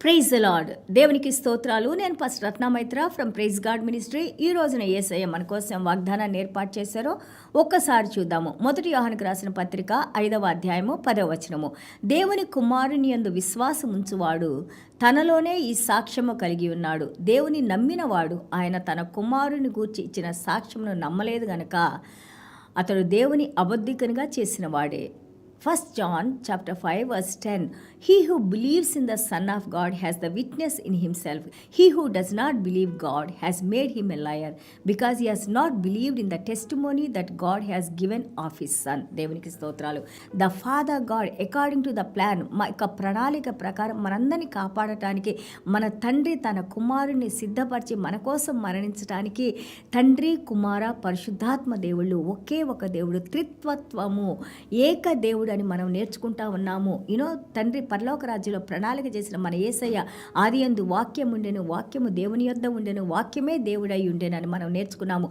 Praise the lord. దేవునికి స్తోత్రాలు. నేను pastor Ratna Maitra from praise God ministry. ఈ రోజున యేసయ్య మన కోసం వాగ్దానాన్ని ఏర్పాటు చేశారో ఒక్కసారి చూద్దాము. 1 యోహానుకు రాసిన పత్రిక 5వ అధ్యాయము 10వ వచనము. దేవుని కుమారుని యందు విశ్వాసం ఉంచువాడు తనలోనే ఈ సాక్ష్యము కలిగి ఉన్నాడు. దేవుని నమ్మినవాడు ఆయన తన కుమారుని గూర్చి ఇచ్చిన సాక్ష్యమును నమ్మలేదు గనక అతడు దేవుని అబద్ధికునిగా చేసిన వాడే. 1 John chapter 5 verse 10. He who believes in the Son of God has the witness in himself. He who does not believe God has made him a liar, because he has not believed in the testimony that God has given of his Son. దేవునికి స్తోత్రాలు. The Father God, according to the plan, మా యొక్క ప్రణాళిక ప్రకారం మనందరినీ కాపాడటానికి మన తండ్రి తన కుమారుని సిద్ధపరిచి మన కోసం మరణించడానికి తండ్రి కుమార పరిశుద్ధాత్మ దేవుళ్ళు ఒకే ఒక దేవుడు, త్రిత్వత్వము, ఏక దేవుడు అని మనం నేర్చుకుంటా ఉన్నాము. తండ్రి పరలోక రాజ్యంలో ప్రణాళిక చేసిన మన యేసయ్య ఆదియందు వాక్యం ఉండెను, వాక్యము దేవుని యొద్ద ఉండెను, వాక్యమే దేవుడై ఉండెనని మనం నేర్చుకున్నాము.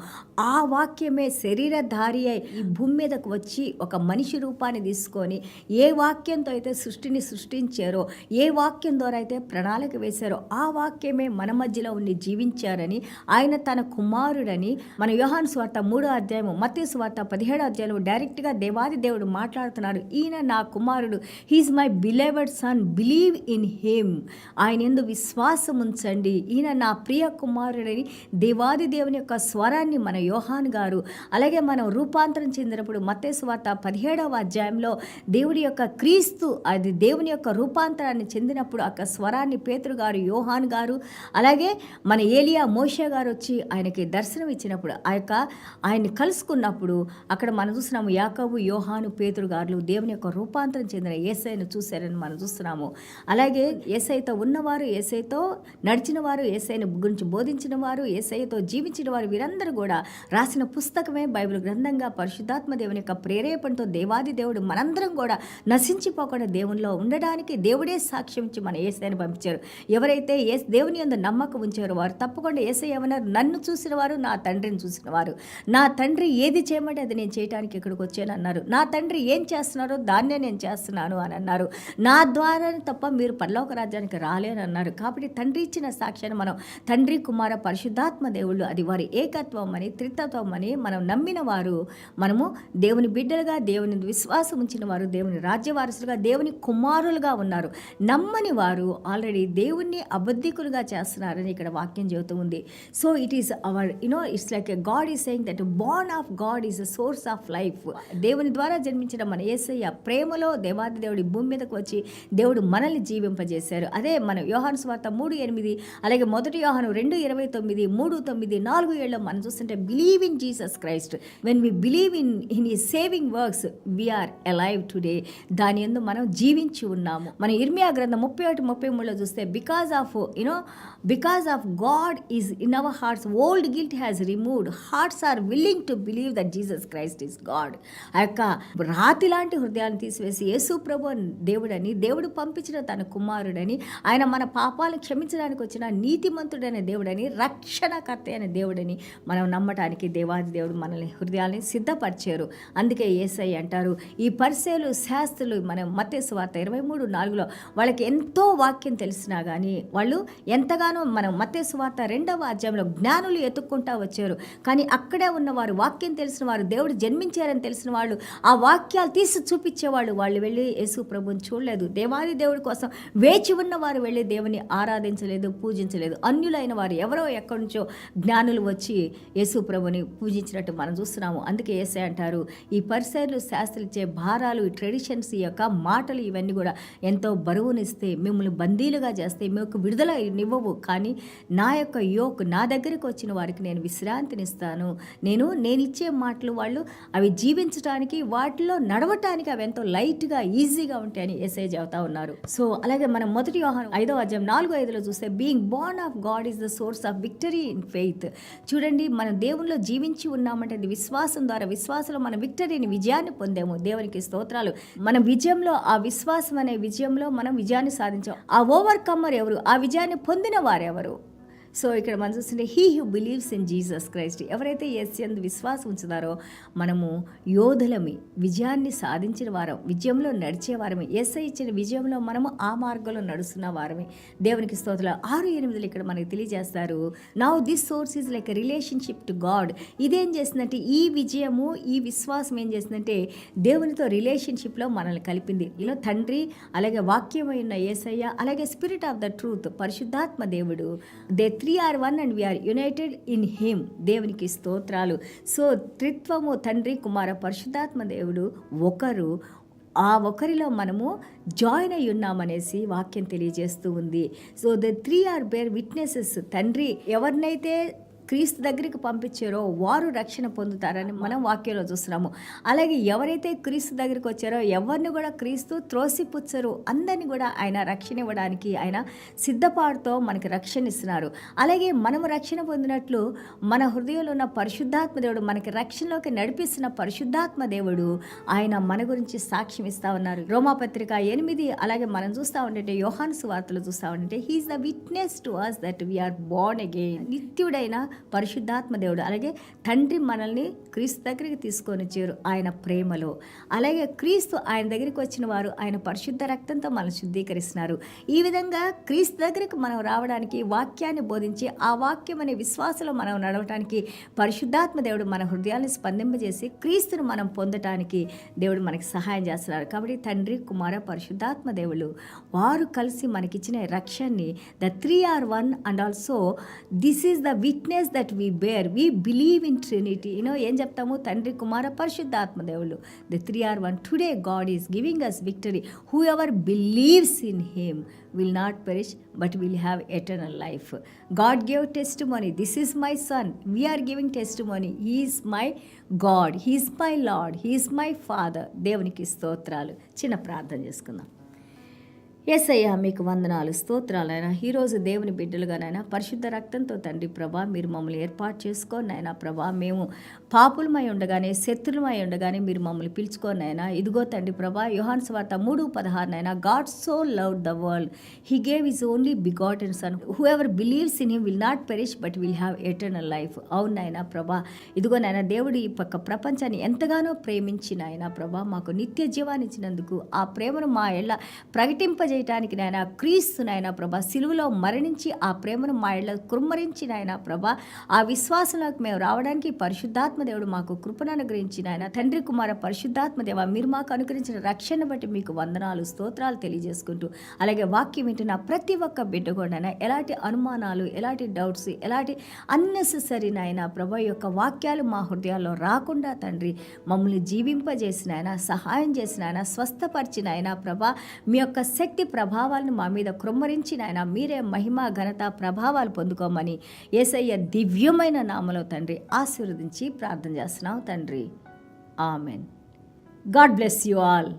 ఆ వాక్యమే శరీరధారి అయి ఈ భూమి మీదకు వచ్చి ఒక మనిషి రూపాన్ని తీసుకొని ఏ వాక్యంతో అయితే సృష్టిని సృష్టించారో, ఏ వాక్యం ద్వారా అయితే ప్రణాళిక వేశారో ఆ వాక్యమే మన మధ్యలో ఉండి జీవించారని, ఆయన తన కుమారుడని మన యోహాను సువార్త 3వ అధ్యాయము, మత్తయి సువార్త 17వ అధ్యాయంలో డైరెక్ట్గా దేవాది దేవుడు మాట్లాడుతున్నాడు. ఈయన నా కుమారుడు, he is my beloved son, believe in him. ఆయన యందు విశ్వాసం ఉంచండి, ఈయన నా ప్రియ కుమారుడని దేవాది దేవుని యొక్క స్వరాన్ని మన యోహాన్ గారు, అలాగే మనం రూపాంతరం చెందినప్పుడు మత్తయి సువార్త 17వ అధ్యాయంలో దేవుడి యొక్క క్రీస్తు, అది దేవుని యొక్క రూపాంతరాన్ని చెందినప్పుడు ఆ స్వరాన్ని పేతురు గారు, యోహాన్ గారు, అలాగే మన ఏలియా మోషే గారు వచ్చి ఆయనకి దర్శనం ఇచ్చినప్పుడు ఆయన్ని కలుసుకున్నప్పుడు అక్కడ మనం చూస్తున్నాము యాకోబు, యోహాను, పేతురు గారు దేవుని యొక్క రూపాంతరం చెందిన యేసయ్యను చూశారని మనం చూస్తున్నాము. అలాగే యేసయ్యతో ఉన్నవారు, యేసయ్యతో నడిచిన వారు, యేసయ్యను గురించి బోధించిన వారు, యేసయ్యతో జీవించిన వారు, వీరందరూ కూడా రాసిన పుస్తకమే బైబిల్ గ్రంథంగా పరిశుద్ధాత్మ దేవుని యొక్క ప్రేరేపణతో దేవాది దేవుడు మనందరం కూడా నశించిపోకుండా దేవునిలో ఉండడానికి దేవుడే సాక్ష్యం ఇచ్చి మన యేసయ్యను పంపించారు. ఎవరైతే దేవుని యందు నమ్మకం ఉంచారో వారు తప్పకుండా యేసయ్య ఏమన్నారు, నన్ను చూసిన వారు నా తండ్రిని చూసిన వారు. నా తండ్రి ఏది చేయమంటే అది నేను చేయడానికి ఇక్కడికి వచ్చాను అన్నారు. నా తండ్రి ఏం చేస్తున్నారో దాన్నే నేను చేస్తున్నాను అని అన్నారు. నా ద్వారా తప్ప మీరు పరలోక రాజ్యానికి రాలేని అన్నారు. కాబట్టి తండ్రి ఇచ్చిన సాక్ష్యాన్ని మనం తండ్రి కుమార పరిశుద్ధాత్మ దేవుళ్ళు, అది వారి ఏకత్వం అని, త్రిత్వత్వం అని మనం నమ్మిన వారు, మనము దేవుని బిడ్డలుగా, దేవుని విశ్వాసం ఉంచిన వారు, దేవుని రాజ్యవారసులుగా, దేవుని కుమారులుగా ఉన్నారు. నమ్మని వారు ఆల్రెడీ దేవుణ్ణి అబద్ధికులుగా చేస్తున్నారని ఇక్కడ వాక్యం చెబుతూ ఉంది. So it is our it's like God is saying that Born of God is a source of life. దేవుని ద్వారా జన్మించిన మన యేసయ్య ప్రేమలో దేవాది దేవుడి భూమి మీదకు వచ్చి దేవుడు మనల్ని జీవింపజేశారు. అదే మన యోహాను సువార్త 3:8, అలాగే 1 యోహాను 2:29, 3:9, 4 మనం చూస్తుంటే believe in Jesus Christ. When we believe in his saving works we're alive today. దాని యందు మనం జీవించి ఉన్నాము. మన ఇర్మియా గ్రంథం 31:33 చూస్తే because of God is in our hearts, old guilt has removed, hearts are willing to believe that Jesus Christ is God. ఆ యొక్క రాతి లాంటి హృదయాన్ని తీసివేసి యేసు ప్రభు దేవుడని, దేవుడు పంపించిన తన కుమారుడని, ఆయన మన పాపాలను క్షమించడానికి వచ్చిన నీతిమంతుడైన దేవుడని, రక్షణకర్త అయిన దేవుడని మనం నమ్మటానికి దేవాది దేవుడు మనల్ని హృదయాల్ని సిద్ధపరిచారు. అందుకే యేసయ్య అంటారు, ఈ పరిసయ్యులు శాస్త్రులు, మన మత్తయి సువార్త 23:4 వాళ్ళకి ఎంతో వాక్యం తెలిసినా కానీ వాళ్ళు ఎంతగానో, మనం మత్తయి సువార్త 2వ అధ్యాయంలో జ్ఞానులు ఎత్తుక్కుంటా వచ్చారు. కానీ అక్కడే ఉన్నవారు, వాక్యం తెలిసిన వారు, దేవుడు జన్మించారని తెలిసిన వాళ్ళు, ఆ వాక్యాలు తీసి చూపించేవాళ్ళు, వాళ్ళు వెళ్ళి యేసు ప్రభుని చూడలేదు. దేవాది దేవుడి కోసం వేచి ఉన్నవారు వెళ్ళి దేవుని ఆరాధించలేదు, పూజించలేదు. అన్యులైన వారు ఎవరో ఎక్కడి నుంచో జ్ఞానులు వచ్చి యేసు ప్రభుని పూజించినట్టు మనం చూస్తున్నాము. అందుకే యేసయ్య అంటారు, ఈ పరిసయ్యులు శాస్త్రులు ఇచ్చే భారాలు, ఈ ట్రెడిషన్స్, ఈ యొక్క మాటలు, ఇవన్నీ కూడా ఎంతో బరువునిస్తే, మిమ్మల్ని బందీలుగా చేస్తే, మీకు విడుదల ఇవ్వవు. కానీ నా యొక్క నా దగ్గరికి వచ్చిన వారికి నేను విశ్రాంతినిస్తాను. నేను ఇచ్చే మాటలు వాళ్ళు అవి జీవించడానికి, వాటిలో నడవటానికి అవి ఎంతో లైట్గా, ఈజీగా ఉంటాయని యేసయ్య చెబుతా ఉన్నారు. సో అలాగే మనం 1 యోహాను 5వ అధ్యాయం 4-5 చూస్తే being Born of God is the source of victory in faith. చూడండి, మనం దేవునిలో జీవించి ఉన్నామంటే అది విశ్వాసం ద్వారా, విశ్వాసంలో మన విక్టరీని, విజయాన్ని పొందాము. దేవునికి స్తోత్రాలు. మన విజయంలో, ఆ విశ్వాసం అనే విజయంలో మనం విజయాన్ని సాధించాం. ఆ ఓవర్కమ్మర్ ఎవరు? ఆ విజయాన్ని పొందిన వారెవరు? సో ఇక్కడ మనం చూస్తుంటే he who believes in Jesus Christ, ఎవరైతే యేసు యందు విశ్వాసం ఉంచుతారో మనము యోధులమి, విజయాన్ని సాధించిన వారం, విజయంలో నడిచే వారమే, యేసయ్య ఇచ్చిన విజయంలో మనము ఆ మార్గంలో నడుస్తున్న వారమే. దేవునికి స్తోత్రాలు. 6:8 ఇక్కడ మనకి తెలియజేస్తారు, now this source is like a relationship to God. ఇదేం చేసిందంటే ఈ విజయము, ఈ విశ్వాసం ఏం చేసిందంటే దేవునితో రిలేషన్షిప్లో మనల్ని కలిపింది. ఇలా తండ్రి, అలాగే వాక్యమైన యేసయ్య, అలాగే స్పిరిట్ ఆఫ్ ద ట్రూత్ పరిశుద్ధాత్మ దేవుడు, they 3 are 1 and we are united in him. దేవునికి స్తోత్రాలు. సో త్రిత్వము తండ్రి, కుమార, పరిశుద్ధాత్మ దేవుడు ఒకరు, ఆ ఒకరిలో మనము జాయిన్ అయి ఉన్నామనేసి వాక్యం తెలియజేస్తూ ఉంది. So the 3 are bear witnesses. తండ్రి ఎవరినైతే క్రీస్తు దగ్గరికి పంపించారో వారు రక్షణ పొందుతారని మనం వాక్యంలో చూస్తున్నాము. అలాగే ఎవరైతే క్రీస్తు దగ్గరికి వచ్చారో ఎవరిని కూడా క్రీస్తు త్రోసిపుచ్చరు, అందరినీ కూడా ఆయన రక్షణ ఇవ్వడానికి ఆయన సిద్ధపాటుతో మనకి రక్షణ ఇస్తున్నారు. అలాగే మనము రక్షణ పొందినట్లు మన హృదయంలో ఉన్న పరిశుద్ధాత్మ దేవుడు, మనకి రక్షణలోకి నడిపిస్తున్న పరిశుద్ధాత్మ దేవుడు ఆయన మన గురించి సాక్ష్యం ఇస్తా ఉన్నారు. రోమాపత్రిక 8, అలాగే మనం చూస్తూ ఉంటే యోహాను సువార్తలు చూస్తూ ఉంటే he is the witness to us that we are born again. నిత్యుడైన పరిశుద్ధాత్మ దేవుడు, అలాగే తండ్రి మనల్ని క్రీస్తు దగ్గరికి తీసుకొని వచ్చారు ఆయన ప్రేమలో. అలాగే క్రీస్తు ఆయన దగ్గరికి వచ్చిన వారు ఆయన పరిశుద్ధ రక్తంతో మనల్ని శుద్ధీకరిస్తున్నారు. ఈ విధంగా క్రీస్తు దగ్గరికి మనం రావడానికి, వాక్యాన్ని బోధించి ఆ వాక్యం అనే విశ్వాసంలో మనం నడవటానికి పరిశుద్ధాత్మ దేవుడు మన హృదయాన్ని స్పందింపజేసి క్రీస్తును మనం పొందటానికి దేవుడు మనకి సహాయం చేస్తున్నారు. కాబట్టి తండ్రి, కుమార, పరిశుద్ధాత్మ దేవుడు వారు కలిసి మనకిచ్చిన రక్షణని the 3 are 1 and also this is the witness that we bear. We believe in Trinity. ఏం చెప్తాము? తండ్రి, కుమార, పరిశుద్ధాత్మ దేవుళ్ళు the 3 are 1. Today God is giving us victory. Whoever believes in him will not perish but will have eternal life. God gave testimony. This is my son. We are giving testimony. He is my God. He is my Lord. He is my Father. దేవునికి స్తోత్రాలు. చిన్న ప్రార్థన చేసుకుందాం. యేసయ్య మీకు వందనాలు, స్తోత్రాలైనా ఈరోజు దేవుని బిడ్డలుగానైనా పరిశుద్ధ రక్తంతో తండ్రి ప్రభా మీరు మమ్మల్ని ఏర్పాటు చేసుకోనైనా ప్రభా, మేము పాపులమై ఉండగానే, శత్రులమై ఉండగానే మీరు మమ్మల్ని పిలుచుకోనైనా. ఇదిగో తండ్రి ప్రభా, యోహాను సువార్త 3:16 God so loved the world he gave his only begotten son who ever believes in him will not perish but will have eternal life. అవునైనా ప్రభా, ఇదిగో నాయన దేవుడు ఈ పక్క ప్రపంచాన్ని ఎంతగానో ప్రేమించిన ఆయన ప్రభా మాకు నిత్య జీవాన్ని ఇచ్చినందుకు ఆ ప్రేమను మా ఎళ్ళ ప్రకటింపజేయటానికి నాయన క్రీస్తు నాయన ప్రభా సిలువలో మరణించి ఆ ప్రేమను మా ఇళ్ళ కుమ్మరించి నాయన ప్రభా ఆ విశ్వాసంలోకి మేము రావడానికి పరిశుద్ధాత్మ దేవుడు మాకు కృపను అనుగ్రహించిన ఆయన తండ్రి, కుమార, పరిశుద్ధాత్మ దేవ మీరు మాకు అనుగ్రహించిన రక్షణ బట్టి మీకు వందనాలు, స్తోత్రాలు తెలియజేసుకుంటూ, అలాగే వాక్యం వింటున్న ప్రతి ఒక్క బిడ్డ కూడా ఎలాంటి అనుమానాలు, ఎలాంటి డౌట్స్, ఎలాంటి అన్నెసెసరీ నాయన ప్రభా యొక్క వాక్యాలు మా హృదయాల్లో రాకుండా తండ్రి మమ్మల్ని జీవింపజేసిన ఆయన, సహాయం చేసిన ఆయన, స్వస్థపరిచిన ఆయన ప్రభా మీ యొక్క శక్తి ప్రభావాలను మా మీద కృమ్మరించిన ఆయన మీరే మహిమ, ఘనత, ప్రభావాలు పొందుకోమని యేసయ్య దివ్యమైన నామలో తండ్రి ఆశీర్వదించి ప్రార్థన చేస్తున్నాం తండ్రి. Amen. God bless you all.